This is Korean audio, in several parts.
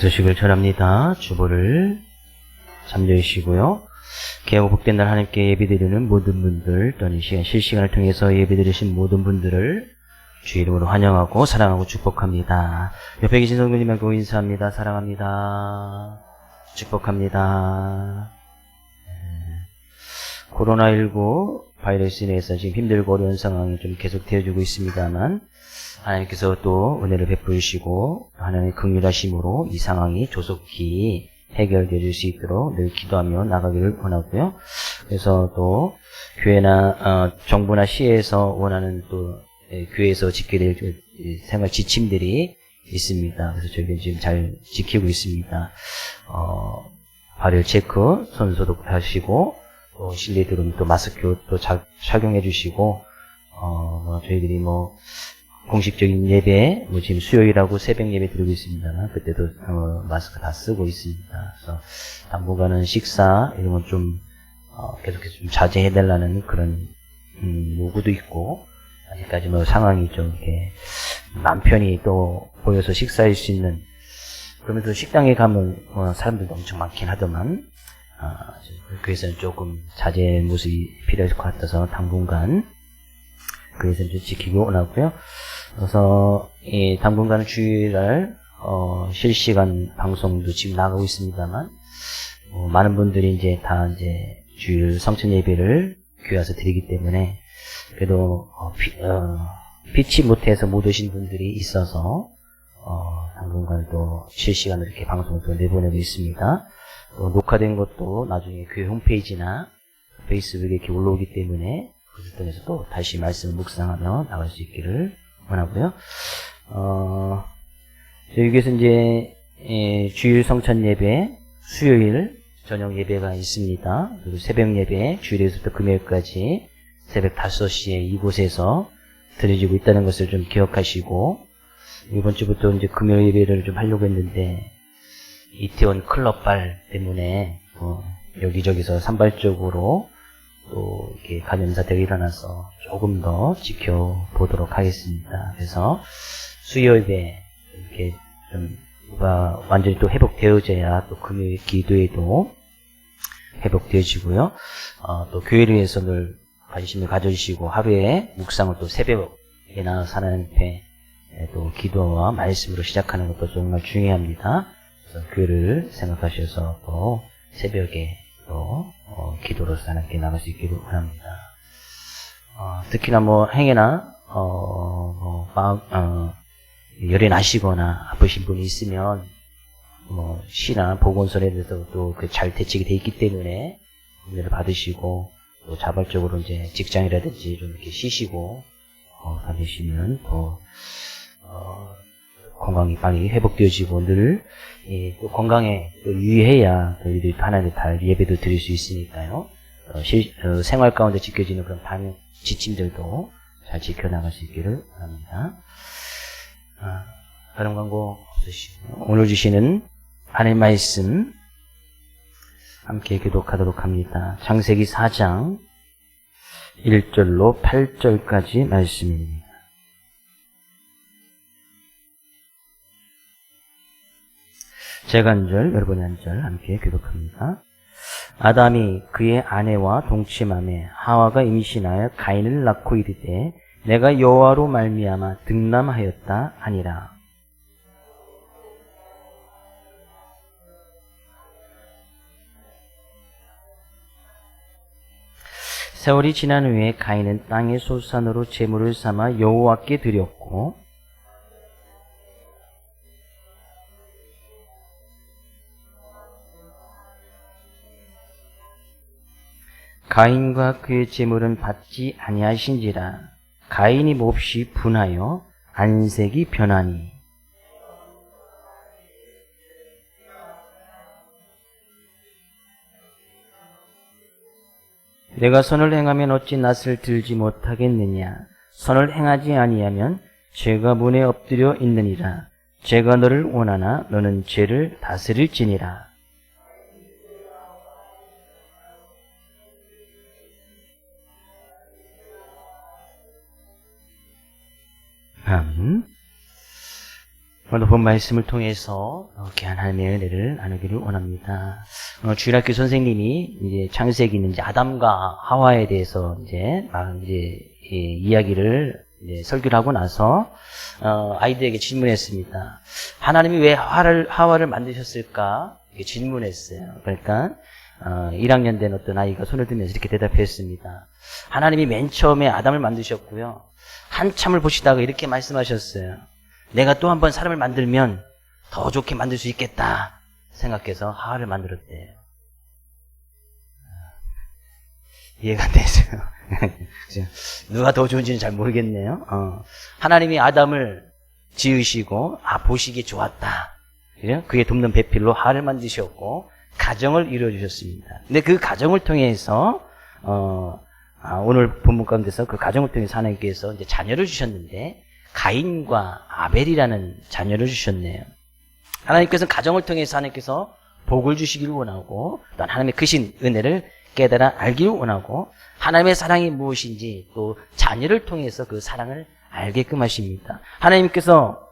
예수식을 전합니다. 주보를 잠재우시고요. 귀하고 복된 날 하나님께 예배드리는 모든 분들 또는 이 시간 실시간을 통해서 예배드리신 모든 분들을 주 이름으로 환영하고 사랑하고 축복합니다. 옆에 계신 성도님하고 인사합니다. 사랑합니다. 축복합니다. 코로나19 바이러스로 인해서 지금 힘들고 어려운 상황이 좀 계속 되어지고 있습니다만 하나님께서 또 은혜를 베푸시고 하나님의 긍휼하심으로 이 상황이 조속히 해결되어 줄 수 있도록 늘 기도하며 나가기를 원하고요. 그래서 또 교회나 정부나 시에서 원하는 또 교회에서 지켜야 될 생활 지침들이 있습니다. 그래서 저희는 지금 잘 지키고 있습니다. 발열 체크, 손 소독 하시고 또 실내 들어오면 또 마스크 또 착용해 주시고 저희들이 공식적인 예배, 지금 수요일하고 새벽 예배 드리고 있습니다만, 그때도, 마스크 다 쓰고 있습니다. 그래서, 당분간은 식사, 이런 건 좀, 계속해서 좀 자제해달라는 그런, 요구도 있고, 아직까지 상황이 좀 이렇게, 맘 편히 또 보여서 식사할 수 있는, 그러면서 식당에 가면, 사람들도 엄청 많긴 하더만, 그래서는 조금 자제의 모습이 필요할 것 같아서, 당분간, 그래서 좀 지키고 원하고요. 그래서 당분간은 주일날 실시간 방송도 지금 나가고 있습니다만 많은 분들이 이제 다 이제 주일 성찬 예배를 교회 와서 드리기 때문에 그래도 피치 못해서 못 오신 분들이 있어서 당분간 또 실시간으로 이렇게 방송을 또 내보내고 있습니다. 또 녹화된 것도 나중에 교회 홈페이지나 페이스북에 이렇게 올라오기 때문에 그것을 통해서 또 다시 말씀을 묵상하며 나갈 수 있기를 원하고요. 저희 교회에서 이제 주일 성찬 예배, 수요일 저녁 예배가 있습니다. 그리고 새벽 예배, 주일에서부터 금요일까지 새벽 5시에 이곳에서 드려지고 있다는 것을 좀 기억하시고, 이번 주부터 이제 금요일 예배를 좀 하려고 했는데 이태원 클럽발 때문에 여기저기서 산발적으로 또 이렇게 감염 사태가 일어나서 조금 더 지켜보도록 하겠습니다. 그래서 수요 예배 이렇게 좀 완전히 또 회복되어져야 또 금요일 기도에도 회복되어지고요. 또 교회를 위해서 늘 관심을 가져주시고 하루에 묵상을 또 새벽에 나와서 하나님께 또 기도와 말씀으로 시작하는 것도 정말 중요합니다. 그래서 교회를 생각하셔서 또 새벽에 또 기도로서 하나님께 나갈 수 있기를 원합니다. 특히나 행해나 열이 나시거나 아프신 분이 있으면 시나 보건소에 대해서 또 잘 대책이 돼 있기 때문에 문제를 받으시고 또 자발적으로 이제 직장이라든지 좀 이렇게 쉬시고 다니시면 또 건강이 빨리 회복되어지고 늘 또 건강에 또 유의해야 저희들이 하나님의 달 예배도 드릴 수 있으니까요. 생활 가운데 지켜지는 그런 방역 지침들도 잘 지켜나갈 수 있기를 바랍니다. 다른 광고 없으시고 오늘 주시는 하나님의 말씀 함께 교독하도록 합니다. 창세기 4장 1절로 8절까지 말씀입니다. 제가 한 절, 여러분이 한 절 함께 교독합니다. 아담이 그의 아내와 동침하매 하와가 임신하여 가인을 낳고 이르되 내가 여호와로 말미암아 득남하였다 하니라. 세월이 지난 후에 가인은 땅의 소산으로 제물을 삼아 여호와께 드렸고 가인과 그의 제물은 받지 아니하신지라. 가인이 몹시 분하여 안색이 변하니 내가 선을 행하면 어찌 낯을 들지 못하겠느냐. 선을 행하지 아니하면 죄가 문에 엎드려 있느니라. 죄가 너를 원하나 너는 죄를 다스릴지니라. 오늘 본 말씀을 통해서 귀한 하나님의 은혜를 나누기를 원합니다. 주일학교 선생님이 이제 창세기 있는 이제 아담과 하와에 대해서 이제 이야기를 설교를 하고 나서 아이들에게 질문했습니다. 하나님이 왜 하와를 만드셨을까? 이렇게 질문했어요. 그러니까 1학년 된 어떤 아이가 손을 들면서 이렇게 대답했습니다. 하나님이 맨 처음에 아담을 만드셨고요. 한참을 보시다가 이렇게 말씀하셨어요. 내가 또 한 번 사람을 만들면 더 좋게 만들 수 있겠다 생각해서 하와를 만들었대요. 이해가 안 되세요? 누가 더 좋은지는 잘 모르겠네요. 하나님이 아담을 지으시고 보시기에 좋았다. 그에 돕는 배필로 하와를 만드셨고 가정을 이루어주셨습니다. 근데 그 가정을 통해서 오늘 본문 가운데서 그 가정을 통해서 하나님께서 이제 자녀를 주셨는데 가인과 아벨이라는 자녀를 주셨네요. 하나님께서는 가정을 통해서 하나님께서 복을 주시기를 원하고 또한 하나님의 크신 은혜를 깨달아 알기를 원하고 하나님의 사랑이 무엇인지 또 자녀를 통해서 그 사랑을 알게끔 하십니다. 하나님께서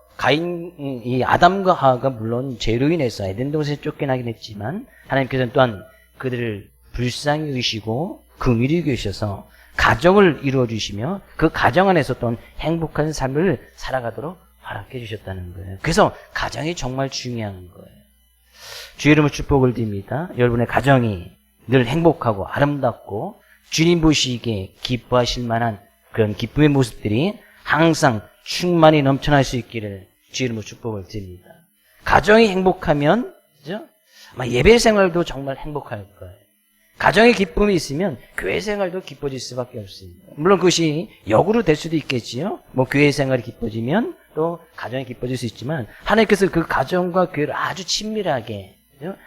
이 아담과 하와가 물론 죄로 인해서 에덴 동산에 쫓겨나긴 했지만 하나님께서는 또한 그들을 불쌍히 여기시고 긍휼히 여기셔서 가정을 이루어 주시며 그 가정 안에서 또한 행복한 삶을 살아가도록 허락해 주셨다는 거예요. 그래서 가정이 정말 중요한 거예요. 주의 이름으로 축복을 드립니다. 여러분의 가정이 늘 행복하고 아름답고 주님 보시기에 기뻐하실 만한 그런 기쁨의 모습들이 항상 충만히 넘쳐날 수 있기를 주의 이름으로 축복을 드립니다. 가정이 행복하면 그죠? 아마 예배 생활도 정말 행복할 거예요. 가정의 기쁨이 있으면 교회 생활도 기뻐질 수밖에 없습니다. 물론 그것이 역으로 될 수도 있겠지요. 교회 생활이 기뻐지면 또 가정이 기뻐질 수 있지만 하나님께서 그 가정과 교회를 아주 친밀하게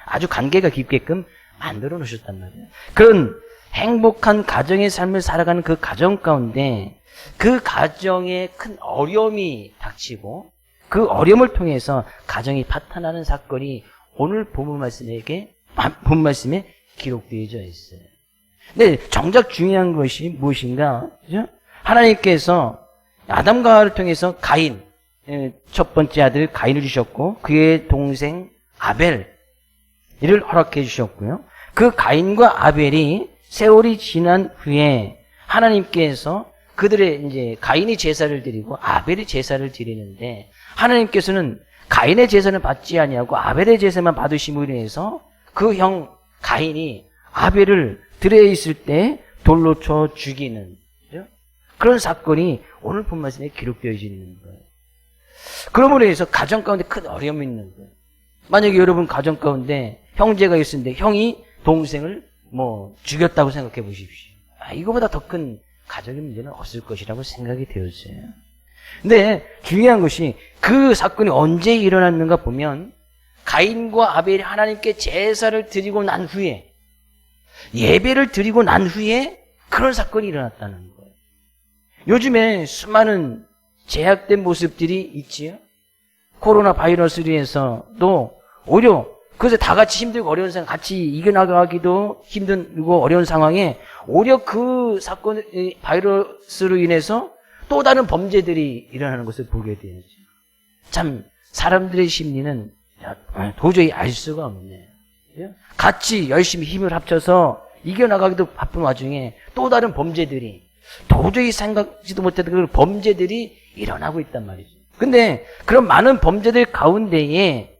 아주 관계가 깊게끔 만들어 놓으셨단 말이에요. 그런 행복한 가정의 삶을 살아가는 그 가정 가운데 그 가정에 큰 어려움이 닥치고 그 어려움을 통해서 가정이 파탄나는 사건이 오늘 본문 말씀에 기록되어져 있어요. 근데 정작 중요한 것이 무엇인가? 그죠? 하나님께서 아담과 하와를 통해서 가인, 첫 번째 아들 가인을 주셨고 그의 동생 아벨 이를 허락해 주셨고요. 그 가인과 아벨이 세월이 지난 후에 하나님께서 그들의 이제 가인이 제사를 드리고 아벨이 제사를 드리는데 하나님께서는 가인의 제사는 받지 아니하고 아벨의 제사만 받으심으로 인해서 그 형 가인이 아벨을 들에 있을 때 돌로 쳐 죽이는 그런 사건이 오늘 본 말씀에 기록되어져 있는 거예요. 그러므로 해서 가정 가운데 큰 어려움이 있는 거예요. 만약에 여러분 가정 가운데 형제가 있었는데 형이 동생을 죽였다고 생각해 보십시오. 이거보다 더 큰 가정의 문제는 없을 것이라고 생각이 되었어요. 근데 중요한 것이 그 사건이 언제 일어났는가 보면 가인과 아벨이 하나님께 제사를 드리고 난 후에 예배를 드리고 난 후에 그런 사건이 일어났다는 거예요. 요즘에 수많은 제약된 모습들이 있지요. 코로나 바이러스로 해서도 오히려 그래서 다 같이 힘들고 어려운 상황 같이 이겨나가기도 힘들고 어려운 상황에 오히려 그 사건 바이러스로 인해서 또 다른 범죄들이 일어나는 것을 보게 되죠. 참 사람들의 심리는 도저히 알 수가 없네요. 같이 열심히 힘을 합쳐서 이겨나가기도 바쁜 와중에 또 다른 범죄들이 도저히 생각지도 못했던 그런 범죄들이 일어나고 있단 말이죠. 근데 그런 많은 범죄들 가운데에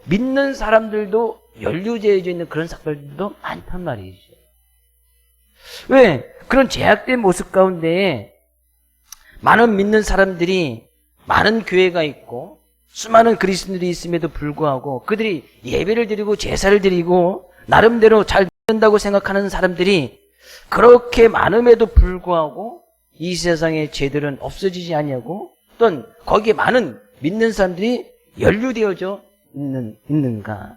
믿는 사람들도 연루되어져 있는 그런 사건들도 많단 말이죠. 왜? 그런 제약된 모습 가운데에 많은 믿는 사람들이 많은 교회가 있고 수많은 그리스도인들이 있음에도 불구하고 그들이 예배를 드리고 제사를 드리고 나름대로 잘 된다고 생각하는 사람들이 그렇게 많음에도 불구하고 이 세상의 죄들은 없어지지 않냐고 또는 거기에 많은 믿는 사람들이 연루되어져 있는가?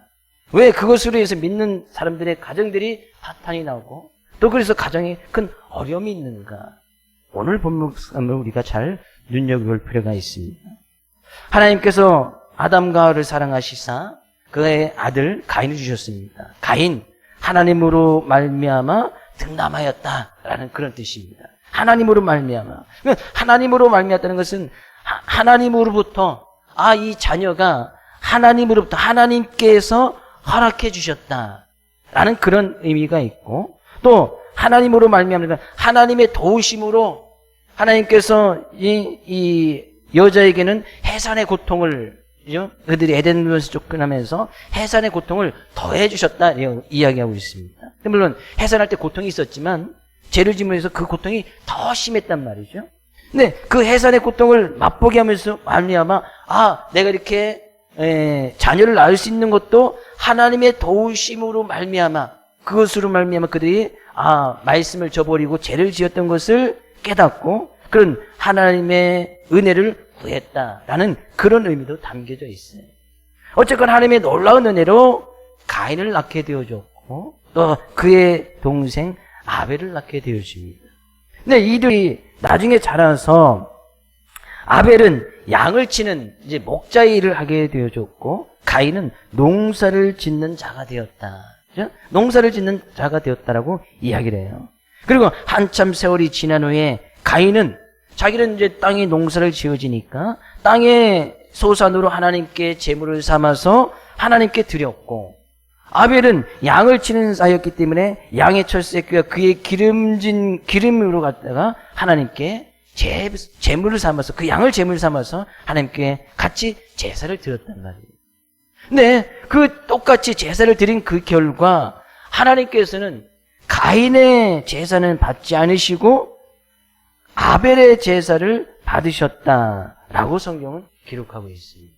왜 그것으로 해서 믿는 사람들의 가정들이 파탄이 나고 또 그래서 가정에 큰 어려움이 있는가? 오늘 본문을 우리가 잘 눈여겨볼 필요가 있습니다. 하나님께서 아담과 하와를 사랑하시사 그의 아들 가인을 주셨습니다. 가인, 하나님으로 말미암아 등남하였다라는 그런 뜻입니다. 하나님으로 말미암아. 하나님으로 말미암았다는 것은 하나님으로부터 이 자녀가 하나님으로부터 하나님께서 허락해 주셨다라는 그런 의미가 있고, 또 하나님으로 말미암아 하나님의 도우심으로 하나님께서 이 여자에게는 해산의 고통을, 그들이 에덴에서 쫓겨나면서 해산의 고통을 더해 주셨다 이야기하고 있습니다. 물론 해산할 때 고통이 있었지만 죄를 지으면서 그 고통이 더 심했단 말이죠. 근데 그 해산의 고통을 맛보게 하면서 말미암아 내가 이렇게 자녀를 낳을 수 있는 것도 하나님의 도우심으로 말미암아, 그것으로 말미암아 그들이 말씀을 저버리고 죄를 지었던 것을 깨닫고 그런 하나님의 은혜를 구했다라는 그런 의미도 담겨져 있어요. 어쨌건 하나님의 놀라운 은혜로 가인을 낳게 되어줬고 또 그의 동생 아벨을 낳게 되어집니다. 근데 이들이 나중에 자라서 아벨은 양을 치는 이제 목자 일을 하게 되어졌고, 가인은 농사를 짓는 자가 되었다. 그죠? 농사를 짓는 자가 되었다라고 이야기를 해요. 그리고 한참 세월이 지난 후에 가인은 자기는 이제 땅에 농사를 지어지니까 땅의 소산으로 하나님께 제물을 삼아서 하나님께 드렸고, 아벨은 양을 치는 자였기 때문에 양의 첫 새끼와 그의 기름으로 갖다가 하나님께 제물을 삼아서, 그 양을 제물을 삼아서 하나님께 같이 제사를 드렸단 말이에요. 근데 그 똑같이 제사를 드린 그 결과 하나님께서는 가인의 제사는 받지 않으시고 아벨의 제사를 받으셨다라고 성경은 기록하고 있습니다.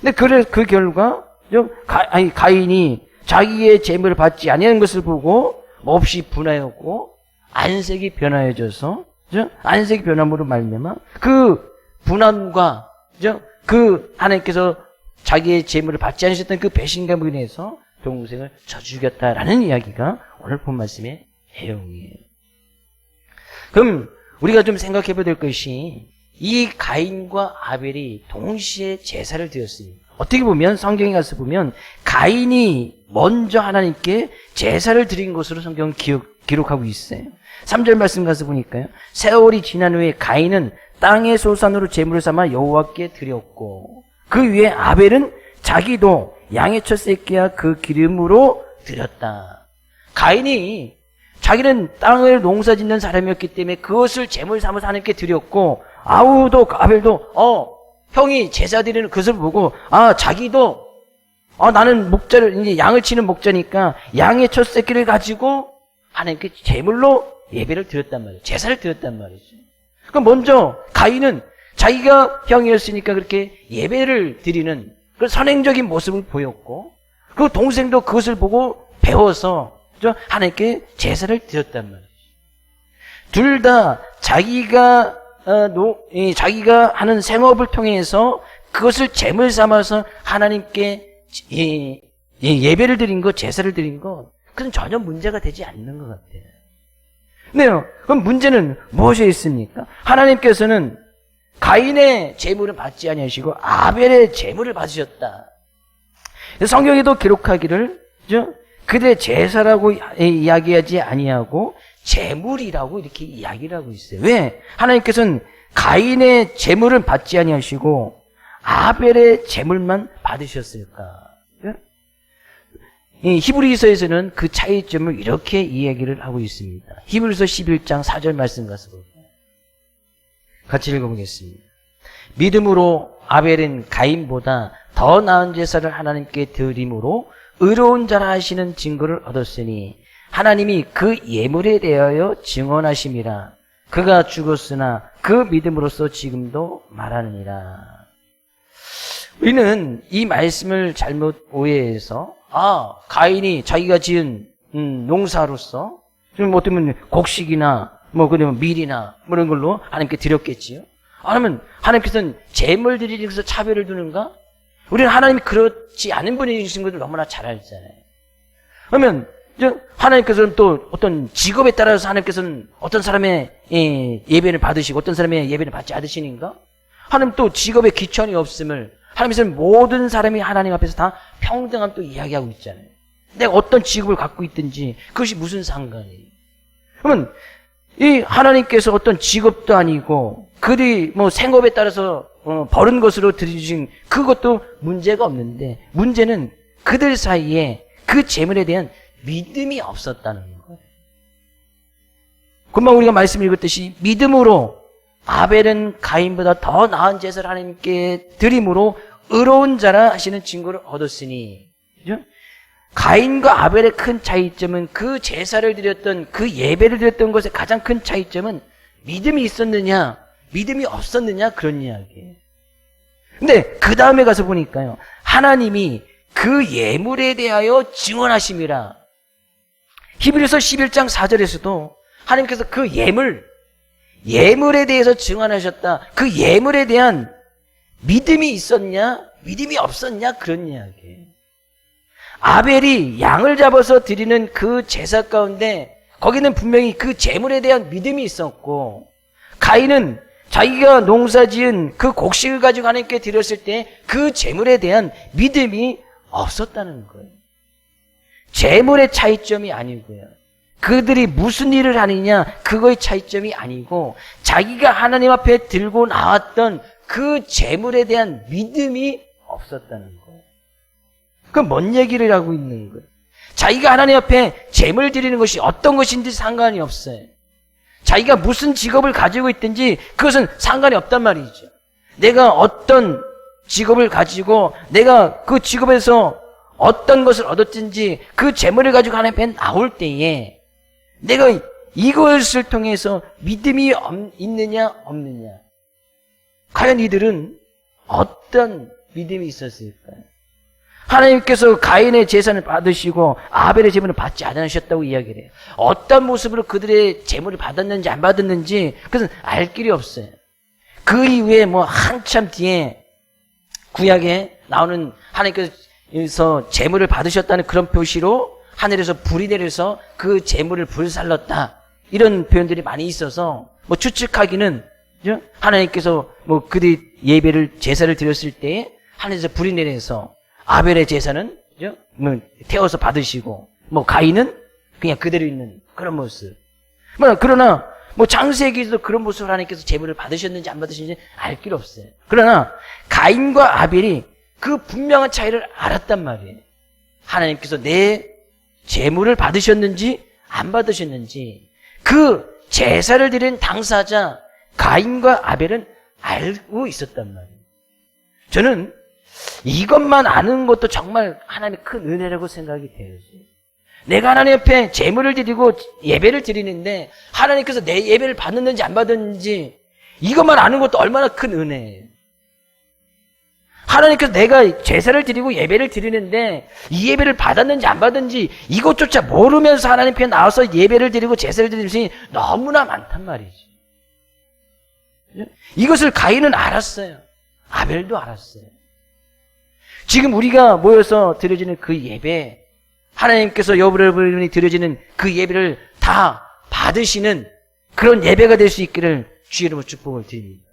근데 그 결과 가인이 자기의 제물을 받지 아니하는 것을 보고 몹시 분하였고 안색이 변하여져서, 안색이 변함으로 말미암아 그 분함과 그 하나님께서 자기의 제물을 받지 않으셨던 그 배신감으로 인해서 동생을 쳐 죽였다라는 이야기가 오늘 본 말씀의 내용이에요. 그럼 우리가 좀 생각해 봐야 될 것이, 이 가인과 아벨이 동시에 제사를 드렸습니다. 어떻게 보면 성경에 가서 보면 가인이 먼저 하나님께 제사를 드린 것으로 성경은 기록하고 있어요. 3절 말씀 가서 보니까요, 세월이 지난 후에 가인은 땅의 소산으로 제물을 삼아 여호와께 드렸고, 그 위에 아벨은 자기도 양의 첫 새끼와 그 기름으로 드렸다. 가인이 자기는 땅을 농사짓는 사람이었기 때문에 그것을 제물 삼아서 하나님께 드렸고, 아벨도 형이 제사 드리는 그것을 보고 자기도 나는 목자를, 이제 양을 치는 목자니까 양의 첫 새끼를 가지고 하나님께 제물로 예배를 드렸단 말이에요. 제사를 드렸단 말이죠. 그럼 먼저 가인은 자기가 형이었으니까 그렇게 예배를 드리는 그 선행적인 모습을 보였고, 그 동생도 그것을 보고 배워서 하나님께 제사를 드렸단 말이죠. 둘 다 자기가 하는 생업을 통해서 그것을 제물 삼아서 하나님께 예배를 드린 것, 제사를 드린 것, 그건 전혀 문제가 되지 않는 것 같아요. 네, 그럼 문제는 무엇에 있습니까? 하나님께서는 가인의 제물을 받지 아니하시고 아벨의 제물을 받으셨다. 성경에도 기록하기를 그들의 제사라고 이야기하지 아니하고 제물이라고 이렇게 이야기를 하고 있어요. 왜? 하나님께서는 가인의 제물을 받지 아니하시고 아벨의 제물만 받으셨을까? 히브리서에서는 그 차이점을 이렇게 이야기를 하고 있습니다. 히브리서 11장 4절 말씀 가서 볼까요? 같이 읽어보겠습니다. 믿음으로 아벨은 가인보다 더 나은 제사를 하나님께 드림으로 의로운 자라 하시는 증거를 얻었으니 하나님이 그 예물에 대하여 증언하심이라. 그가 죽었으나 그 믿음으로써 지금도 말하느니라. 우리는 이 말씀을 잘못 오해해서 가인이 자기가 지은 농사로서 좀 어쩌면 곡식이나 그러면 밀이나 이런 걸로 하나님께 드렸겠지요. 아니면 하나님께서는 제물 드리기 위해서 차별을 두는가? 우리는 하나님이 그렇지 않은 분이신 것을 너무나 잘 알잖아요. 그러면 하나님께서는 또 어떤 직업에 따라서 하나님께서는 어떤 사람의 예배를 받으시고 어떤 사람의 예배를 받지 않으시는가? 하나님 또 직업에 기천이 없음을, 하나님께서는 모든 사람이 하나님 앞에서 다 평등함 또 이야기하고 있잖아요. 내가 어떤 직업을 갖고 있든지 그것이 무슨 상관이에요? 그러면 이 하나님께서 어떤 직업도 아니고 그들이 생업에 따라서 버린 것으로 드려주신 그것도 문제가 없는데, 문제는 그들 사이에 그 제물에 대한 믿음이 없었다는 거예요. 금방 우리가 말씀 읽었듯이 믿음으로 아벨은 가인보다 더 나은 제사를 하나님께 드림으로 의로운 자라 하시는 증거를 얻었으니, 그죠? 가인과 아벨의 큰 차이점은 그 제사를 드렸던, 그 예배를 드렸던 것의 가장 큰 차이점은 믿음이 있었느냐 믿음이 없었느냐, 그런 이야기예요. 근데 그 다음에 가서 보니까요, 하나님이 그 예물에 대하여 증언하심이라. 히브리서 11장 4절에서도 하나님께서 그 예물에 대해서 증언하셨다. 그 예물에 대한 믿음이 있었냐 믿음이 없었냐, 그런 이야기예요. 아벨이 양을 잡아서 드리는 그 제사 가운데 거기는 분명히 그 제물에 대한 믿음이 있었고, 가인은 자기가 농사지은 그 곡식을 가지고 하나님께 드렸을 때 그 제물에 대한 믿음이 없었다는 거예요. 제물의 차이점이 아니고요, 그들이 무슨 일을 하느냐 그거의 차이점이 아니고, 자기가 하나님 앞에 들고 나왔던 그 제물에 대한 믿음이 없었다는 거예요. 그건 뭔 얘기를 하고 있는 거예요? 자기가 하나님 앞에 제물 드리는 것이 어떤 것인지 상관이 없어요. 자기가 무슨 직업을 가지고 있든지 그것은 상관이 없단 말이죠. 내가 어떤 직업을 가지고 내가 그 직업에서 어떤 것을 얻었든지 그 재물을 가지고 하나님 앞에 나올 때에 내가 이것을 통해서 믿음이 있느냐 없느냐, 과연 이들은 어떤 믿음이 있었을까요? 하나님께서 가인의 제사를 받으시고 아벨의 제물을 받지 않으셨다고 이야기를 해요. 어떤 모습으로 그들의 제물을 받았는지 안 받았는지 그것은 알 길이 없어요. 그 이후에 한참 뒤에 구약에 나오는 하나님께서 제물을 받으셨다는 그런 표시로 하늘에서 불이 내려서 그 제물을 불살랐다, 이런 표현들이 많이 있어서 추측하기는, 하나님께서 그들이 제사를 드렸을 때 하늘에서 불이 내려서 아벨의 제사는 태워서 받으시고, 가인은 그냥 그대로 있는 그런 모습. 그러나 창세기에도 그런 모습을 하나님께서 제물을 받으셨는지 안 받으셨는지 알 길 없어요. 그러나 가인과 아벨이 그 분명한 차이를 알았단 말이에요. 하나님께서 내 제물을 받으셨는지 안 받으셨는지 그 제사를 드린 당사자 가인과 아벨은 알고 있었단 말이에요. 저는 이것만 아는 것도 정말 하나님의 큰 은혜라고 생각이 돼요. 내가 하나님 앞에 제물을 드리고 예배를 드리는데 하나님께서 내 예배를 받았는지 안 받았는지 이것만 아는 것도 얼마나 큰 은혜예요. 하나님께서 내가 제사를 드리고 예배를 드리는데 이 예배를 받았는지 안 받았는지 이것조차 모르면서 하나님 앞에 나와서 예배를 드리고 제사를 드리는 것이 너무나 많단 말이지. 이것을 가인은 알았어요. 아벨도 알았어요. 지금 우리가 모여서 드려지는 그 예배, 하나님께서 여러분이 드려지는 그 예배를 다 받으시는 그런 예배가 될 수 있기를 주의 이름으로 축복을 드립니다.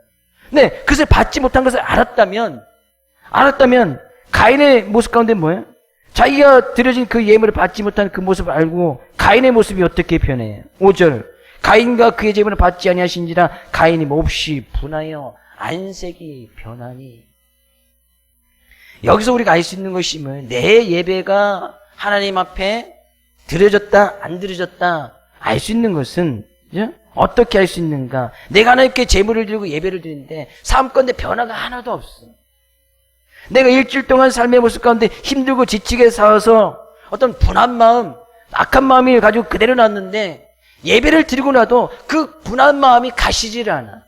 네, 그것을 받지 못한 것을 알았다면 가인의 모습 가운데 뭐예요? 자기가 드려진 그 예물을 받지 못한 그 모습을 알고 가인의 모습이 어떻게 변해요? 5절, 가인과 그의 제물을 받지 아니하신지라 가인이 몹시 분하여 안색이 변하니. 여기서 우리가 알 수 있는 것이 뭐예요? 내 예배가 하나님 앞에 드려졌다 안 드려졌다 알 수 있는 것은, 어떻게 알 수 있는가? 내가 하나님께 제물을 드리고 예배를 드리는데 삶 가운데 변화가 하나도 없어. 내가 일주일 동안 삶의 모습 가운데 힘들고 지치게 살아서 어떤 분한 마음, 악한 마음을 가지고 그대로 놨는데 예배를 드리고 나도 그 분한 마음이 가시질 않아.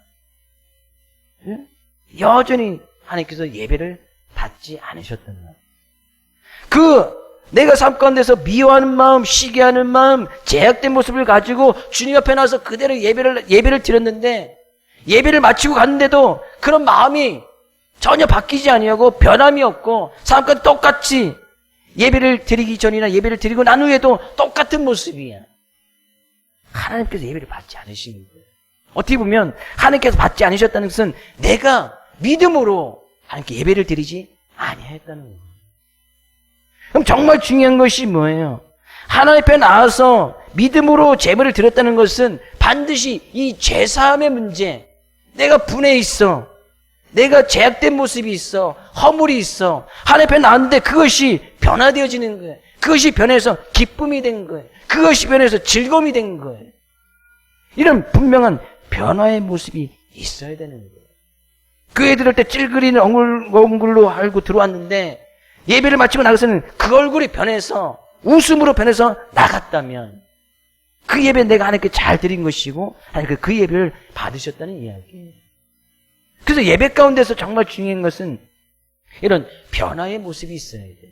여전히 하나님께서 예배를 받지 않으셨단 말이야. 내가 삶 가운데서 미워하는 마음, 시기하는 마음, 제약된 모습을 가지고 주님 앞에 나서 그대로 예배를 드렸는데 예배를 마치고 갔는데도 그런 마음이 전혀 바뀌지 아니하고 변함이 없고 삶 가운데 똑같이 예배를 드리기 전이나 예배를 드리고 난 후에도 똑같은 모습이야. 하나님께서 예배를 받지 않으시는 거예요. 어떻게 보면 하나님께서 받지 않으셨다는 것은 내가 믿음으로 하나님께 예배를 드리지 아니했다는 거예요. 그럼 정말 중요한 것이 뭐예요? 하나님 앞에 나와서 믿음으로 제물을 드렸다는 것은 반드시 이 죄사함의 문제, 내가 분해 있어, 내가 제약된 모습이 있어. 허물이 있어. 하나님 앞에 나왔는데 그것이 변화되어지는 거예요. 그것이 변해서 기쁨이 된 거예요. 그것이 변해서 즐거움이 된 거예요. 이런 분명한 변화의 모습이 있어야 되는 거예요. 교회 들을 때 찔그리는 얼굴로 알고 들어왔는데 예배를 마치고 나가서는 그 얼굴이 변해서 웃음으로 변해서 나갔다면 그 예배 내가 하나님께 잘 드린 것이고 하나님께 그 예배를 받으셨다는 이야기예요. 그래서 예배 가운데서 정말 중요한 것은 이런 변화의 모습이 있어야 돼요.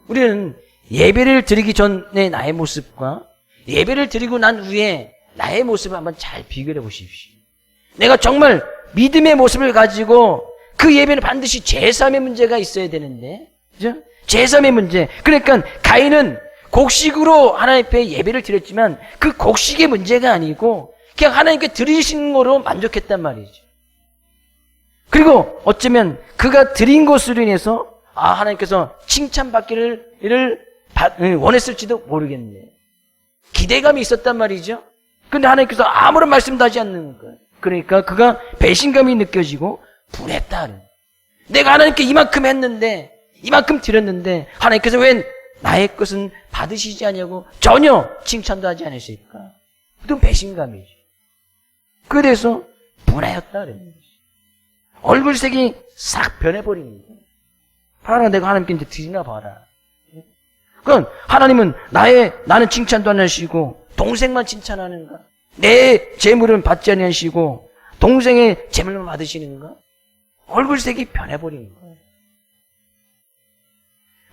우리는 예배를 드리기 전에 나의 모습과 예배를 드리고 난 후에 나의 모습을 한번 잘 비교해 보십시오. 내가 정말 믿음의 모습을 가지고 그 예배는 반드시 제3의 문제가 있어야 되는데, 그죠? 제3의 문제. 그러니까 가인은 곡식으로 하나님 앞에 예배를 드렸지만 그 곡식의 문제가 아니고 그냥 하나님께 드리시는 거로 만족했단 말이죠. 그리고 어쩌면 그가 드린 것으로 인해서 하나님께서 칭찬받기를 원했을지도 모르겠네. 기대감이 있었단 말이죠. 근데 하나님께서 아무런 말씀도 하지 않는 거예요. 그러니까 그가 배신감이 느껴지고 분했다. 내가 하나님께 이만큼 했는데, 이만큼 드렸는데 하나님께서 왜 나의 것은 받으시지 않냐고 전혀 칭찬도 하지 않으실까? 그건 배신감이죠. 그래서 분하였다. 얼굴색이 싹 변해버립니다. 봐라, 내가 하나님께 이제 드리나 봐라. 그건 하나님은 나는 칭찬도 안 하시고 동생만 칭찬하는가? 내 재물은 받지 아니하시고 동생의 재물만 받으시는가? 얼굴색이 변해버리는 거예요.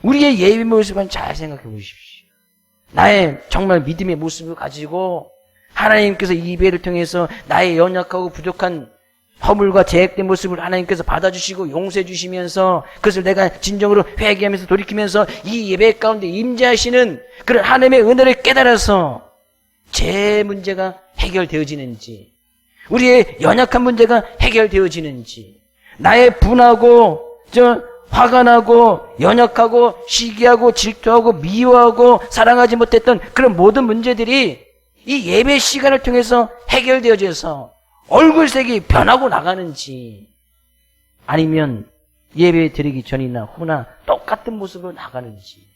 우리의 예배 모습은 잘 생각해 보십시오. 나의 정말 믿음의 모습을 가지고 하나님께서 이 예배를 통해서 나의 연약하고 부족한 허물과 제약된 모습을 하나님께서 받아주시고 용서해 주시면서 그것을 내가 진정으로 회개하면서 돌이키면서 이 예배 가운데 임재하시는 그런 하나님의 은혜를 깨달아서 제 문제가 해결되어지는지, 우리의 연약한 문제가 해결되어지는지, 나의 분하고 화가 나고 연약하고 시기하고 질투하고 미워하고 사랑하지 못했던 그런 모든 문제들이 이 예배 시간을 통해서 해결되어져서 얼굴색이 변하고 나가는지, 아니면 예배 드리기 전이나 후나 똑같은 모습으로 나가는지,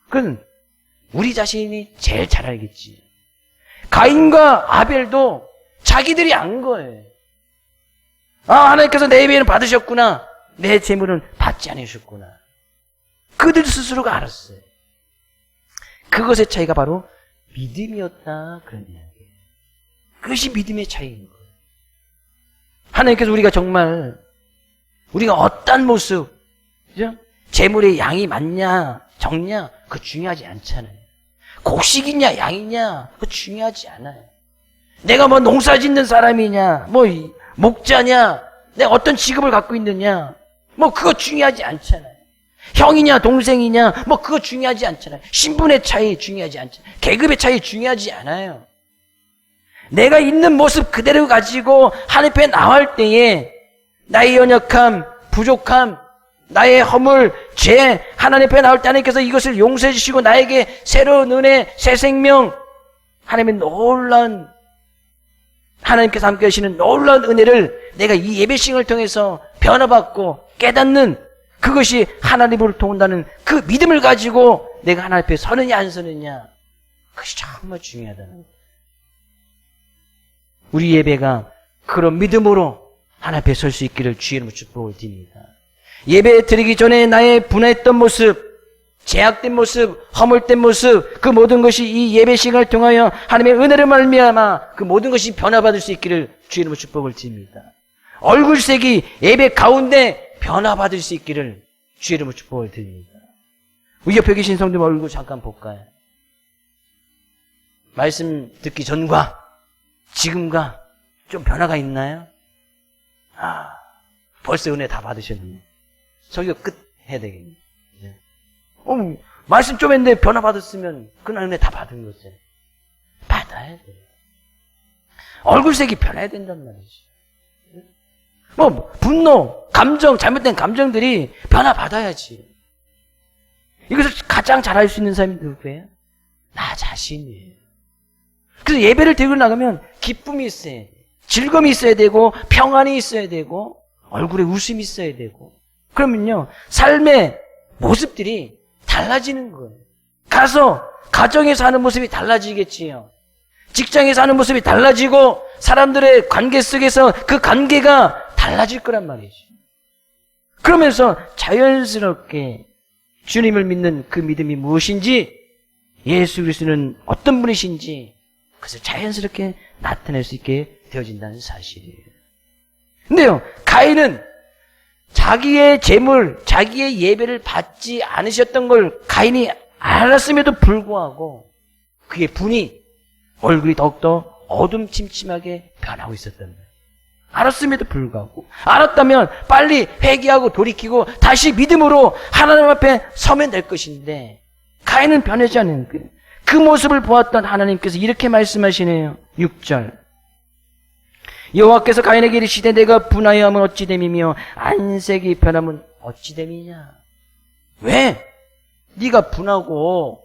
그건 우리 자신이 제일 잘 알겠지. 가인과 아벨도 자기들이 안 거예요. 하나님께서 내 예배는 받으셨구나, 내 재물은 받지 않으셨구나. 그들 스스로가 알았어요. 그것의 차이가 바로 믿음이었다, 그런 이야기예요. 그것이 믿음의 차이인 거예요. 하나님께서 우리가 정말 우리가 어떤 모습, 그죠? 재물의 양이 많냐 적냐 그거 중요하지 않잖아요. 곡식이냐 양이냐 그거 중요하지 않아요. 내가 뭐 농사 짓는 사람이냐 뭐 목자냐 내가 어떤 직업을 갖고 있느냐 뭐 그거 중요하지 않잖아요. 형이냐 동생이냐 뭐 그거 중요하지 않잖아요. 신분의 차이 중요하지 않잖아요. 계급의 차이 중요하지 않아요. 내가 있는 모습 그대로 가지고 하나님 앞에 나올 때에 나의 연약함, 부족함, 나의 허물, 죄 하나님 앞에 나올 때 하나님께서 이것을 용서해 주시고 나에게 새로운 은혜, 새 생명, 하나님의 놀라운, 하나님께서 함께 하시는 놀라운 은혜를 내가 이 예배 시간을 통해서 변화받고 깨닫는, 그것이 하나님으로 통한다는 그 믿음을 가지고 내가 하나님 앞에 서느냐 안 서느냐, 그것이 정말 중요하다는 거예요. 우리 예배가 그런 믿음으로 하나님 앞에 설 수 있기를 주의 이름으로 축복을 드립니다. 예배 드리기 전에 나의 분해했던 모습, 제약된 모습, 허물된 모습, 그 모든 것이 이 예배 시간을 통하여 하나님의 은혜를 말미암아 그 모든 것이 변화받을 수 있기를 주의 이름으로 축복을 드립니다. 얼굴색이 예배 가운데 변화받을 수 있기를 주의 이름으로 축복을 드립니다. 우리 옆에 계신 성도님 얼굴 잠깐 볼까요? 말씀 듣기 전과 지금과 좀 변화가 있나요? 벌써 은혜 다 받으셨네. 저기가 끝 해야 되겠네. 말씀 좀 했는데 변화 받았으면 그날 은혜 다 받은 거지. 받아야 돼요. 얼굴색이 변해야 된단 말이지. 분노, 감정, 잘못된 감정들이 변화 받아야지. 이것을 가장 잘할 수 있는 사람이 누구예요? 나 자신이에요. 그래서 예배를 드리고 나가면 기쁨이 있어요. 즐거움이 있어야 되고 평안이 있어야 되고 얼굴에 웃음이 있어야 되고 그러면요 삶의 모습들이 달라지는 거예요. 가서 가정에서 하는 모습이 달라지겠지요. 직장에서 하는 모습이 달라지고 사람들의 관계 속에서 그 관계가 달라질 거란 말이죠. 그러면서 자연스럽게 주님을 믿는 그 믿음이 무엇인지, 예수 그리스도는 어떤 분이신지 그것을 자연스럽게 나타낼 수 있게 되어진다는 사실이에요. 근데요, 가인은 자기의 재물, 자기의 예배를 받지 않으셨던 걸 가인이 알았음에도 불구하고 그의 분이, 얼굴이 더욱더 어둠침침하게 변하고 있었던 거예요. 알았음에도 불구하고, 알았다면 빨리 회개하고 돌이키고 다시 믿음으로 하나님 앞에 서면 될 것인데 가인은 변하지 않는 거예요. 그 모습을 보았던 하나님께서 이렇게 말씀하시네요. 6절. 여호와께서 가인에게 이르시되 내가 분하여 하면 어찌 됨이며 안색이 변하면 어찌 됨이냐. 왜? 네가 분하고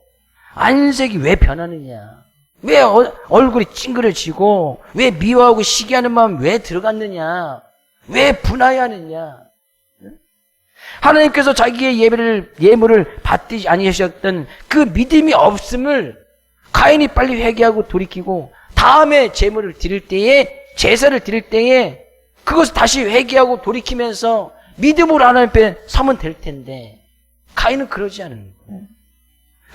안색이 왜 변하느냐? 왜 얼굴이 찡그러지고 왜 미워하고 시기하는 마음 왜 들어갔느냐? 왜 분하여 하느냐? 하나님께서 자기의 예물을 받지 아니하셨던 그 믿음이 없음을 가인이 빨리 회개하고 돌이키고 다음에 제물을 드릴 때에, 제사를 드릴 때에 그것을 다시 회개하고 돌이키면서 믿음으로 하나님 앞에 서면 될 텐데 가인은 그러지 않은 거예요.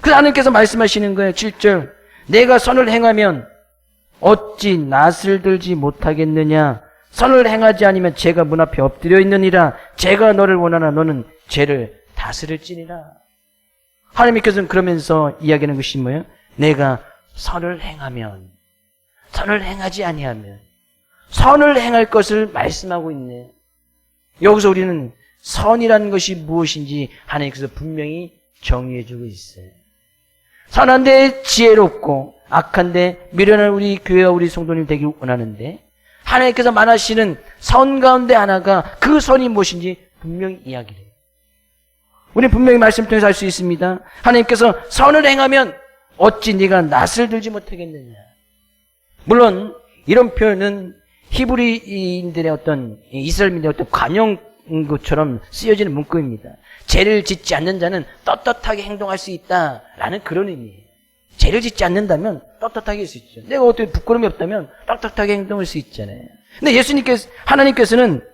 그래서 하나님께서 말씀하시는 거예요. 7절. 내가 선을 행하면 어찌 낯을 들지 못하겠느냐. 선을 행하지 않으면 죄가 문 앞에 엎드려 있느니라. 죄가 너를 원하나 너는 죄를 다스릴지니라. 하나님께서는 그러면서 이야기하는 것이 뭐예요? 내가 선을 행하면, 선을 행하지 아니하면, 선을 행할 것을 말씀하고 있네. 여기서 우리는 선이라는 것이 무엇인지 하나님께서 분명히 정의해주고 있어요. 선한데 지혜롭고 악한데 미련한 우리 교회와 우리 성도님 되길 원하는데 하나님께서 말하시는 선 가운데 하나가 그 선이 무엇인지 분명히 이야기를 해요. 우리는 분명히 말씀 통해서 알 수 있습니다. 하나님께서 선을 행하면 어찌 네가 낯을 들지 못하겠느냐. 물론 이런 표현은 히브리인들의 어떤 이스라엘민들의 어떤 관용구처럼 쓰여지는 문구입니다. 죄를 짓지 않는 자는 떳떳하게 행동할 수 있다라는 그런 의미예요. 죄를 짓지 않는다면 떳떳하게 할 수 있죠. 내가 어떻게 부끄러움이 없다면 떳떳하게 행동할 수 있잖아요. 근데 하나님께서는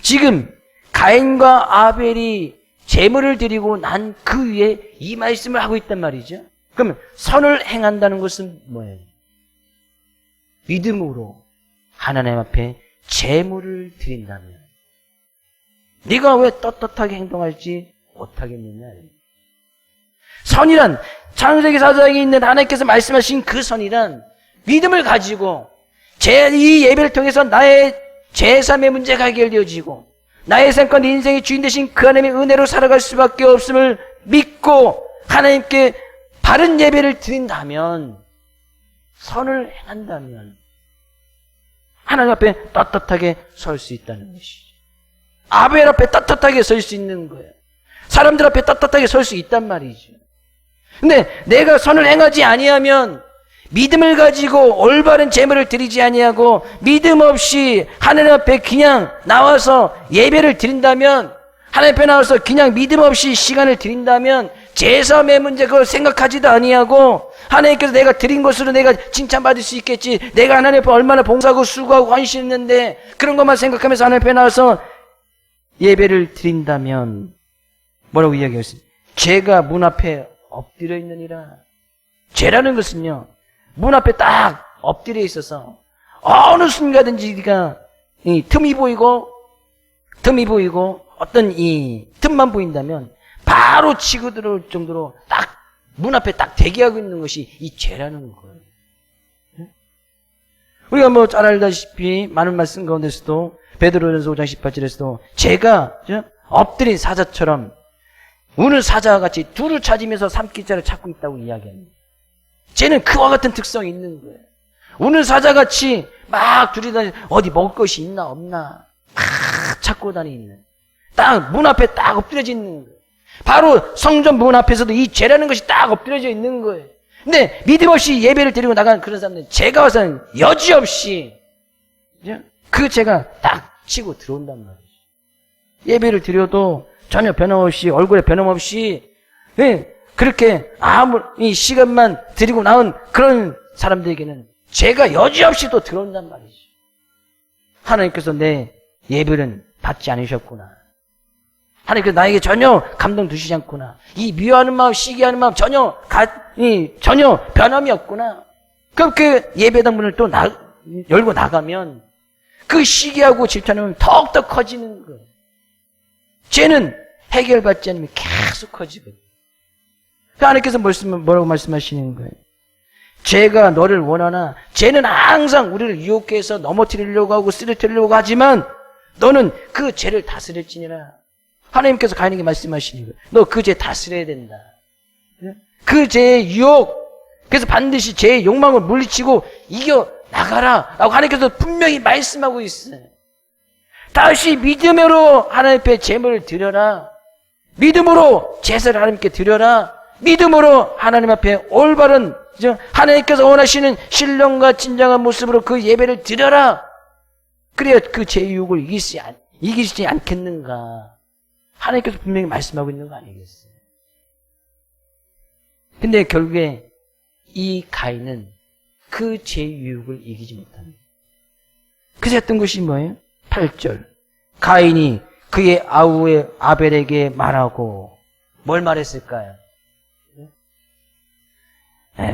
지금 가인과 아벨이 제물을 드리고 난 그 위에 이 말씀을 하고 있단 말이죠. 그러면 선을 행한다는 것은 뭐예요? 믿음으로 하나님 앞에 제물을 드린다면 네가 왜 떳떳하게 행동할지 못하겠느냐. 선이란, 창세기 4장에 있는 하나님께서 말씀하신 그 선이란 믿음을 가지고 이 예배를 통해서 나의 죄사함의 문제가 해결되어지고 나의 삶과 내 인생의 주인 되신 그 하나님의 은혜로 살아갈 수밖에 없음을 믿고 하나님께 바른 예배를 드린다면, 선을 행한다면 하나님 앞에 떳떳하게 설 수 있다는 것이죠. 아벨 앞에 떳떳하게 설 수 있는 거예요. 사람들 앞에 떳떳하게 설 수 있단 말이죠. 근데 내가 선을 행하지 아니하면, 믿음을 가지고 올바른 제물을 드리지 아니하고 믿음 없이 하나님 앞에 그냥 나와서 예배를 드린다면, 하나님 앞에 나와서 그냥 믿음 없이 시간을 드린다면 제사함의 문제 그걸 생각하지도 아니하고 하나님께서 내가 드린 것으로 내가 칭찬받을 수 있겠지, 내가 하나님 앞에 얼마나 봉사하고 수고하고 헌신했는데 그런 것만 생각하면서 하나님 앞에 나와서 예배를 드린다면 뭐라고 이야기했어요? 죄가 문 앞에 엎드려 있느니라. 죄라는 것은요, 문 앞에 딱 엎드려 있어서 어느 순간든지 네가 틈이 보이고 어떤 이 틈만 보인다면 바로 치고 들어올 정도로 딱 문 앞에 딱 대기하고 있는 것이 이 죄라는 거예요. 우리가 뭐 잘 알다시피 많은 말씀 가운데서도 베드로전서 5장 18절에서도 죄가 엎드린 사자처럼 우는 사자와 같이 둘을 찾으면서 삼킬 자를 찾고 있다고 이야기합니다. 죄는 그와 같은 특성이 있는 거예요. 우는 사자같이 막 둘이 어디 먹을 것이 있나 없나 막 찾고 다니는, 딱 문 앞에 딱 엎드려져 있는 거예요. 바로 성전 문 앞에서도 이 죄라는 것이 딱 엎드려져 있는 거예요. 근데 믿음 없이 예배를 드리고 나간 그런 사람들은 죄가 와서는 여지없이 그 죄가 딱 치고 들어온단 말이죠. 예배를 드려도 전혀 변함없이, 얼굴에 변함없이, 그렇게 이 시간만 드리고 나온 그런 사람들에게는 죄가 여지없이 또 들어온단 말이죠. 하나님께서 내 예배는 받지 않으셨구나. 하나님께서 나에게 전혀 감동 두시지 않구나. 이 미워하는 마음, 시기하는 마음 전혀 변함이 없구나. 그럼 그 예배당 문을 또 열고 나가면 그 시기하고 질투하는 더욱더 커지는 거예요. 죄는 해결받지 않으면 계속 커지거든요. 하나님께서 뭐라고 말씀하시는 거예요? 죄가 너를 원하나, 죄는 항상 우리를 유혹해서 넘어뜨리려고 하고 쓰러뜨리려고 하지만 너는 그 죄를 다스릴지니라. 하나님께서 가인에게 말씀하시는 거예요. 너 그 죄 다스려야 된다. 그 죄의 유혹, 그래서 반드시 죄의 욕망을 물리치고 이겨 나가라 라고 하나님께서 분명히 말씀하고 있어요. 다시 믿음으로 하나님 앞에 제물을 드려라. 믿음으로 제사를 하나님께 드려라. 믿음으로 하나님 앞에 올바른 하나님께서 원하시는 신령과 진정한 모습으로 그 예배를 드려라. 그래야 그 죄의 유혹을 이기시지 않겠는가. 하나님께서 분명히 말씀하고 있는 거 아니겠어요? 근데 결국에 이 가인은 그 죄의 유혹을 이기지 못합니다. 그래서 했던 것이 뭐예요? 8절. 가인이 그의 아우의 아벨에게 말하고 뭘 말했을까요?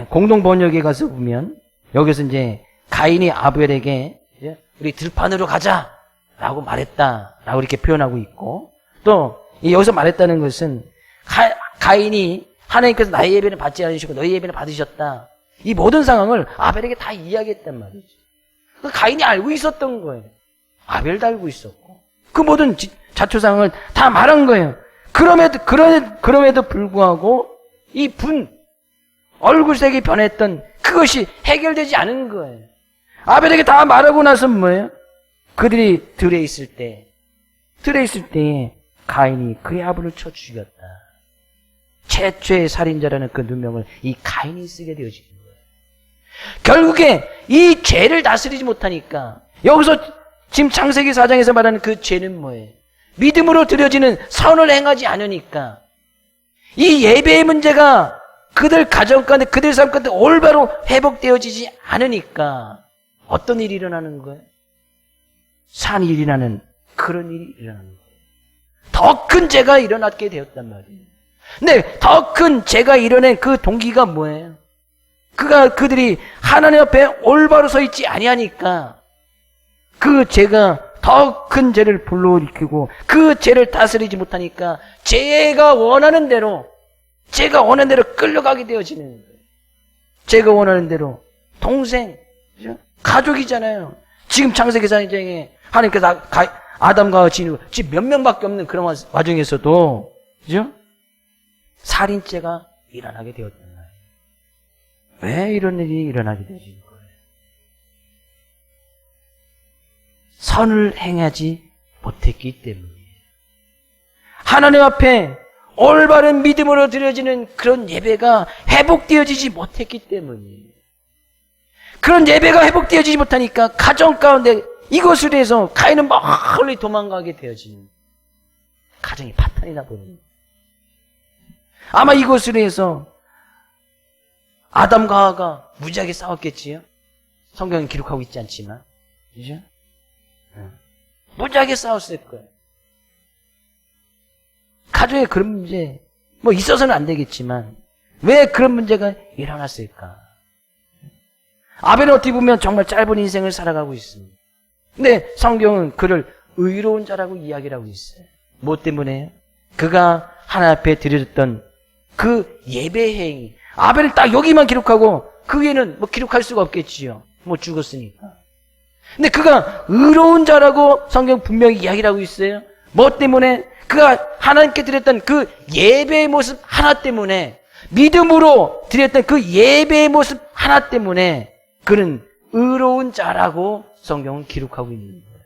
공동 번역에 가서 보면 여기서 이제 가인이 아벨에게 우리 들판으로 가자 라고 말했다 라고 이렇게 표현하고 있고, 또 여기서 말했다는 것은 가인이 하나님께서 나의 예배는 받지 않으시고 너희 예배는 받으셨다, 이 모든 상황을 아벨에게 다 이야기했단 말이죠. 가인이 알고 있었던 거예요. 아벨도 알고 있었고 그 모든 자초 상황을 다 말한 거예요. 그럼에도 불구하고 이 얼굴색이 변했던 그것이 해결되지 않은 거예요. 아벨에게 다 말하고 나서 뭐예요? 그들이 들에 있을 때 가인이 그의 아버를 쳐 죽였다. 최초의 살인자라는 그 누명을 이 가인이 쓰게 되어진 거예요. 결국에 이 죄를 다스리지 못하니까, 여기서 지금 창세기 4장에서 말하는 그 죄는 뭐예요? 믿음으로 드려지는 선을 행하지 않으니까, 이 예배의 문제가 그들 가정 가운데, 그들 삶 가운데 올바로 회복되어지지 않으니까 어떤 일이 일어나는 거예요? 산 일이라는 그런 일이 일어나는 거예요. 더 큰 죄가 일어나게 되었단 말이에요. 근데 더 큰 죄가 일어난 그 동기가 뭐예요? 그들이 하나님 앞에 올바로 서 있지 아니하니까 그 죄가 더 큰 죄를 불러일으키고 그 죄를 다스리지 못하니까 죄가 원하는 대로 끌려가게 되어지는 거예요. 제가 원하는 대로 동생, 가족이잖아요. 지금 창세기 4장에 하나님께서 아담과 지금 몇 명밖에 없는 그런 와중에서도, 그죠? 살인죄가 일어나게 되었단 말이에요. 왜 이런 일이 일어나게 되는 거예요? 선을 행하지 못했기 때문이에요. 하나님 앞에 올바른 믿음으로 드려지는 그런 예배가 회복되어지지 못했기 때문이에요. 그런 예배가 회복되어지지 못하니까 가정 가운데 이것을 해서 가인은 멀리 도망가게 되어지는, 가정이 파탄이 나버리는. 아마 이것을 해서 아담과 하와가 무지하게 싸웠겠지요? 성경은 기록하고 있지 않지만, 그죠? 무지하게 싸웠을 거예요. 가정에 그런 문제, 있어서는 안 되겠지만, 왜 그런 문제가 일어났을까? 아벨은 어떻게 보면 정말 짧은 인생을 살아가고 있습니다. 근데 성경은 그를 의로운 자라고 이야기를 하고 있어요. 뭐 때문에? 그가 하나님 앞에 드려졌던 그 예배 행위. 아벨은 딱 여기만 기록하고 그 위에는 기록할 수가 없겠지요. 죽었으니까. 근데 그가 의로운 자라고 성경 분명히 이야기를 하고 있어요. 뭐 때문에? 그가 하나님께 드렸던 그 예배의 모습 하나 때문에, 믿음으로 드렸던 그 예배의 모습 하나 때문에 그는 의로운 자라고 성경은 기록하고 있는 거예요.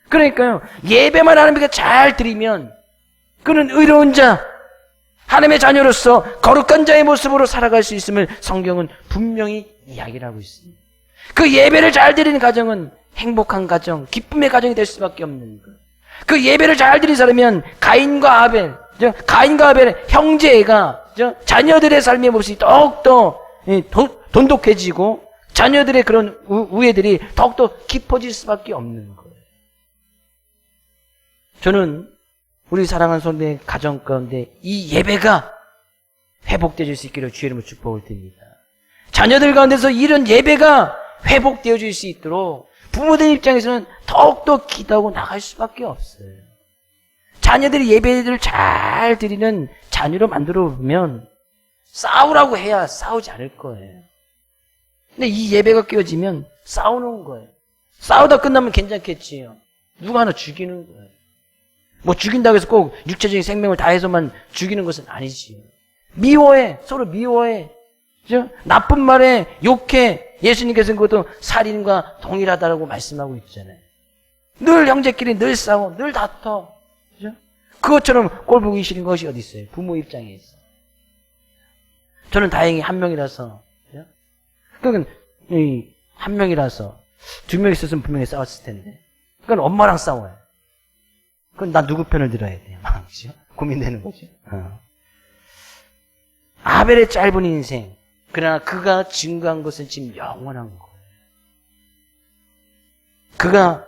그러니까요, 예배만 하나님께 잘 드리면 그는 의로운 자, 하나님의 자녀로서 거룩한 자의 모습으로 살아갈 수 있음을 성경은 분명히 이야기를 하고 있습니다. 그 예배를 잘 드리는 가정은 행복한 가정, 기쁨의 가정이 될 수밖에 없는 거예요. 그 예배를 잘 드린 사람이면 가인과 아벨의 형제가 자녀들의 삶의 모습이 더욱더 돈독해지고 자녀들의 그런 우애들이 더욱더 깊어질 수밖에 없는 거예요. 저는 우리 사랑하는 성도의 가정 가운데 이 예배가 회복되어질 수 있기를 주의 이름으로 축복을 드립니다. 자녀들 가운데서 이런 예배가 회복되어질 수 있도록 부모들 입장에서는 더욱더 기도하고 나갈 수밖에 없어요. 자녀들이 예배를 잘 드리는 자녀로 만들어 보면 싸우라고 해야 싸우지 않을 거예요. 근데 이 예배가 깨어지면 싸우는 거예요. 싸우다 끝나면 괜찮겠지요. 누가 하나 죽이는 거예요. 뭐 죽인다고 해서 꼭 육체적인 생명을 다해서만 죽이는 것은 아니지. 미워해. 서로 미워해. 그죠? 나쁜 말에 욕해. 예수님께서는 그것도 살인과 동일하다라고 말씀하고 있잖아요. 늘 형제끼리 늘 싸워. 늘 다퉈. 그죠? 그것처럼 꼴 보기 싫은 것이 어디 있어요? 부모 입장에서. 저는 다행히 한 명이라서. 그죠? 그건 한 명이라서 두 명 있었으면 분명히 싸웠을 텐데. 그건 엄마랑 싸워요. 그건 나 누구 편을 들어야 돼요? 그죠? 고민되는 거죠. 아벨의 짧은 인생. 그러나 그가 증거한 것은 지금 영원한 거예요. 그가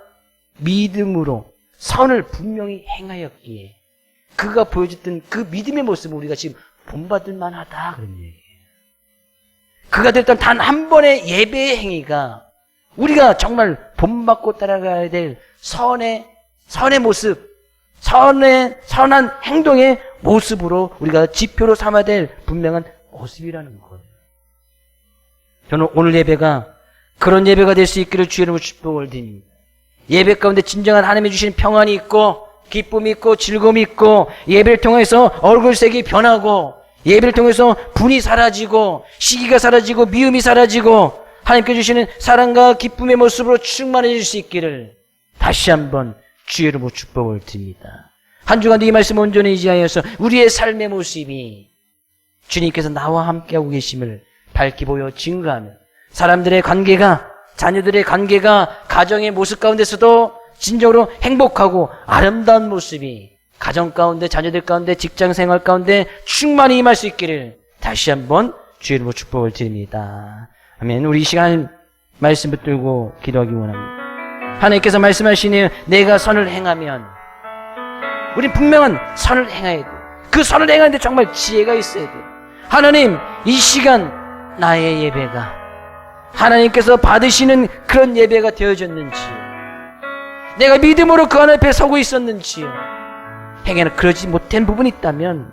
믿음으로 선을 분명히 행하였기에 그가 보여줬던 그 믿음의 모습을 우리가 지금 본받을 만하다 그런 얘기예요. 그가 됐던 단 한 번의 예배의 행위가 우리가 정말 본받고 따라가야 될 선의 모습, 선한 행동의 모습으로 우리가 지표로 삼아야 될 분명한 모습이라는 거예요. 저는 오늘 예배가 그런 예배가 될 수 있기를 주의 이름으로 축복을 드립니다. 예배 가운데 진정한 하나님이 주시는 평안이 있고 기쁨이 있고 즐거움이 있고 예배를 통해서 얼굴색이 변하고 예배를 통해서 분이 사라지고 시기가 사라지고 미움이 사라지고 하나님께 주시는 사랑과 기쁨의 모습으로 충만해질 수 있기를 다시 한번 주의 이름으로 축복을 드립니다. 한 주간도 이 말씀 온전히 의지하여서 우리의 삶의 모습이 주님께서 나와 함께하고 계심을 밝히 보여 증거하며 사람들의 관계가 자녀들의 관계가 가정의 모습 가운데서도 진정으로 행복하고 아름다운 모습이 가정 가운데 자녀들 가운데 직장 생활 가운데 충만히 임할 수 있기를 다시 한번 주의 이름으로 축복을 드립니다. 아멘. 우리 이 시간 말씀 붙들고 기도하기 원합니다. 하나님께서 말씀하시니 내가 선을 행하면 우린 분명한 선을 행해야 돼. 그 선을 행하는데 정말 지혜가 있어야 돼. 하나님 이 시간 나의 예배가 하나님께서 받으시는 그런 예배가 되어졌는지요. 내가 믿음으로 그 하나님 앞에 서고 있었는지요. 행여나 그러지 못한 부분이 있다면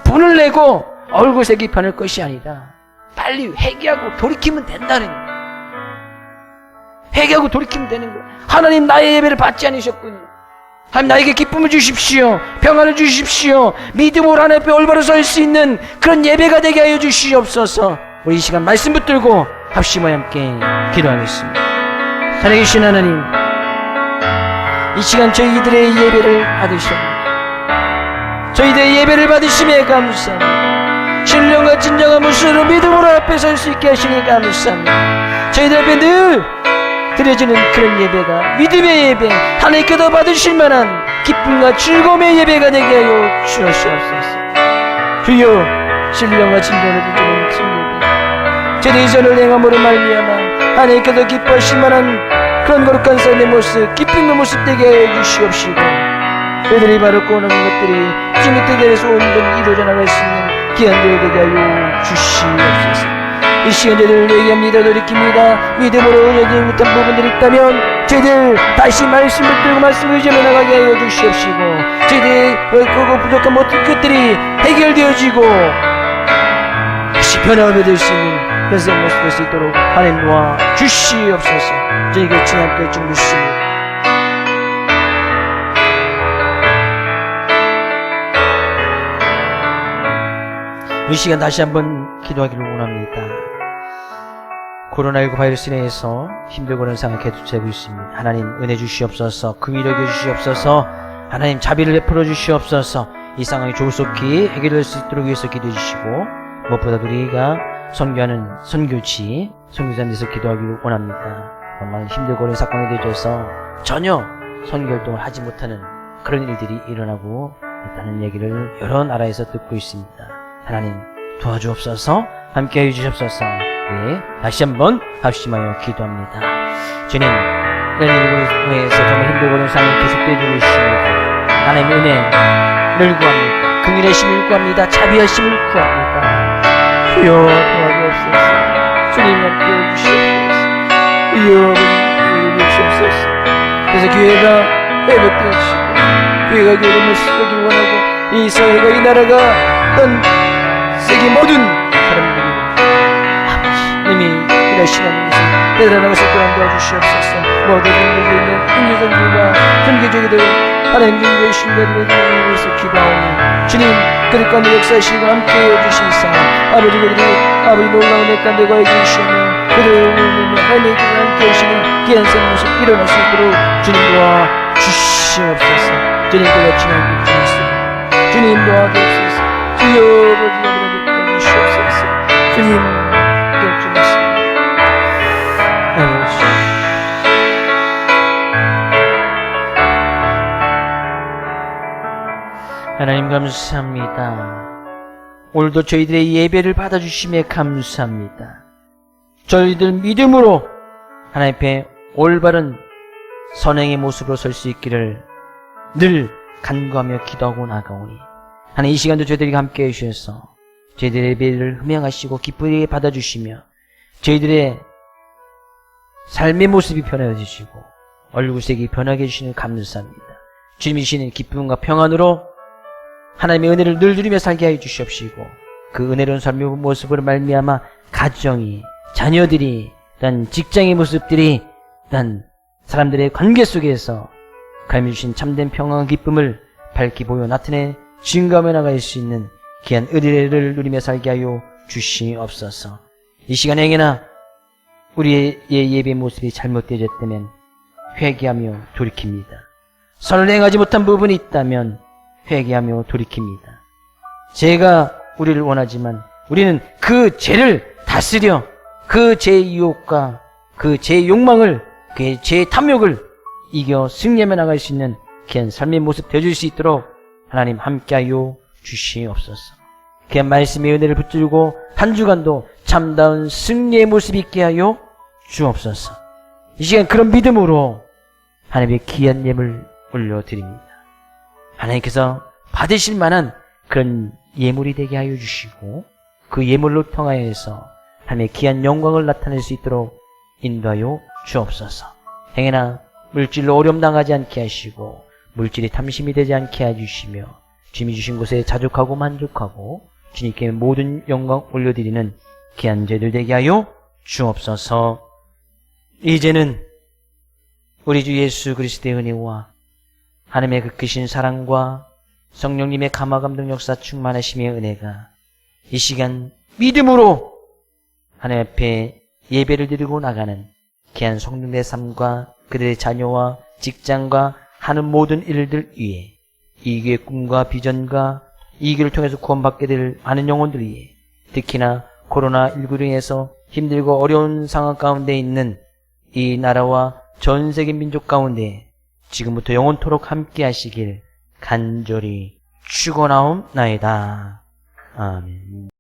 분을 내고 얼굴색이 변할 것이 아니라 빨리 회개하고 돌이키면 된다는 거예요. 회개하고 돌이키면 되는 거예요. 하나님 나의 예배를 받지 않으셨군요. 하나님 나에게 기쁨을 주십시오. 평안을 주십시오. 믿음으로 하나님 앞에 올바로 설 수 있는 그런 예배가 되게 하여 주시옵소서. 우리 이 시간 말씀 붙들고 합심과 함께 기도하겠습니다. 살아계신 하나님, 이 시간 저희들의 예배를 받으셨습니다. 저희들의 예배를 받으심에 감사합니다. 신령과 진정한 모습으로 믿음으로 앞에 설 수 있게 하시니 감사합니다. 저희들 앞에 늘 드려지는 그런 예배가 믿음의 예배, 하나님께서 받으실 만한 기쁨과 즐거움의 예배가 되게 하여 주시옵소서. 주여, 신령과 진정으로 드리는 큰 예배, 저희들이 선을 행함으로 말미암아 하나님께서 기뻐하실 만한 그런 거룩한 삶의 모습, 기쁨의 모습 되게 하여 주시옵시고, 저희들이 바로 꼬는 것들이 주님의 뜻대로 온전히 이루어져 나갈 수 있는 귀한 되게 하여 주시옵소서. 이 시간 저희들 얘기합니다. 돌이킵니다. 믿음으로 여기 못한 부분들이 있다면 저희들 다시 말씀을 들고 말씀을 전해 나가게 하여 주시옵시고, 저희들 그거 부족한 모든 것들이 해결되어지고 다시 변화가 될 수 있는 현생 모습 될 수 있도록 하나님 도와 주시옵소서. 저희에게 지나게 주시옵소서. 이 시간 다시 한번 기도하기를 원합니다. 코로나19 바이러스 인해서 힘들고 어려운 상황을 계속되고 있습니다. 하나님 은혜 주시옵소서. 긍휼히 여겨 주시옵소서. 하나님 자비를 베풀어 주시옵소서. 이 상황이 조속히 해결될 수 있도록 위해서 기도해 주시고, 무엇보다 우리가 선교하는 선교지, 선교사님께서 기도하기를 원합니다. 많은 힘들고 어려운 사건이 되어져서 전혀 선교활동을 하지 못하는 그런 일들이 일어나고 있다는 얘기를 여러 나라에서 듣고 있습니다. 하나님 도와주옵소서, 함께해 주시옵소서. 네, 다시 한번 합심하여 기도합니다. 주님, 이런 일로 인해서 정말 힘들고 어려운 상황이 계속되어지고 있습니다. 하나님의 은혜를 구합니다. 긍휼의 힘을 구합니다. 자비하심을 구합니다. 주여 도와주옵소서. 주님 함께해 주시옵소서. 주여 함께해 주시옵소서. 그래서 교회가 회복되어지고 교회가 교회를 쓰기 원하고 이 사회가 이 나라가 어떤 세계 모든 사람들이 하나님이 일하시는 것을 대단한 것을 또한 도와주시옵소서. 모든 영역에 있는 인류정부가 종교적이들 하나님 종교의 신뢰를 위해서 기도하오니 주님 그들 가운데 역사하시고 함께해 주시사 아버지 그들이 아버지 놀라운 내 가운데 거해 주시며 그들을 하나님과 함께 하시는 귀한 생 모습 일어날 수 있도록 주님 도와 주시옵소서. 주님 그가 지나고 주시옵소서. 주님 도와주옵소서. 주여 아버지 도와주시옵소서. 주님 도와주옵소서. 하나님 감사합니다. 오늘도 저희들의 예배를 받아주심에 감사합니다. 저희들 믿음으로 하나님 앞에 올바른 선행의 모습으로 설 수 있기를 늘 간구하며 기도하고 나가오니 하나님 이 시간도 저희들이 함께 해주셔서 저희들의 예배를 흠양하시고 기쁘게 받아주시며 저희들의 삶의 모습이 변화해주시고 얼굴색이 변하게 해주시는 감사합니다. 주님이 주시는 기쁨과 평안으로 하나님의 은혜를 늘 누리며 살게 하여 주시옵시고 그 은혜로운 삶의 모습으로 말미암아 가정이 자녀들이 단 직장의 모습들이 단 사람들의 관계 속에서 하나님이 주신 참된 평안과 기쁨을 밝히 보여 나타내 증거하며 나갈 수 있는 귀한 은혜를 누리며 살게 하여 주시옵소서. 이 시간에 행여나 우리의 예배 모습이 잘못되어졌다면 회개하며 돌이킵니다. 선을 행하지 못한 부분이 있다면 회개하며 돌이킵니다. 죄가 우리를 원하지만 우리는 그 죄를 다스려 그 죄의 유혹과 그 죄의 욕망을 그 죄의 탐욕을 이겨 승리하며 나갈 수 있는 귀한 삶의 모습 되어줄 수 있도록 하나님 함께하여 주시옵소서. 귀한 말씀의 은혜를 붙들고 한 주간도 참다운 승리의 모습 있게 하여 주옵소서. 이 시간 그런 믿음으로 하나님의 귀한 예물 올려드립니다. 하나님께서 받으실 만한 그런 예물이 되게 하여 주시고 그 예물로 통하여서 하나님의 귀한 영광을 나타낼 수 있도록 인도하여 주옵소서. 행여나 물질로 어려움 당하지 않게 하시고 물질이 탐심이 되지 않게 해주시며 주님이 주신 곳에 자족하고 만족하고 주님께 모든 영광 올려드리는 귀한 죄들 되게 하여 주옵소서. 이제는 우리 주 예수 그리스도의 은혜와 하나님의 그 크신 사랑과 성령님의 감화감동 역사 충만하심의 은혜가 이 시간 믿음으로 하나님 앞에 예배를 드리고 나가는 귀한 성령의 삶과 그들의 자녀와 직장과 하는 모든 일들 위에 이 교회의 꿈과 비전과 이 교회를 통해서 구원받게 될 많은 영혼들 위에 특히나 코로나19로 인해서 힘들고 어려운 상황 가운데 있는 이 나라와 전 세계 민족 가운데 지금부터 영원토록 함께 하시길 간절히 축원하옵나이다. 아멘.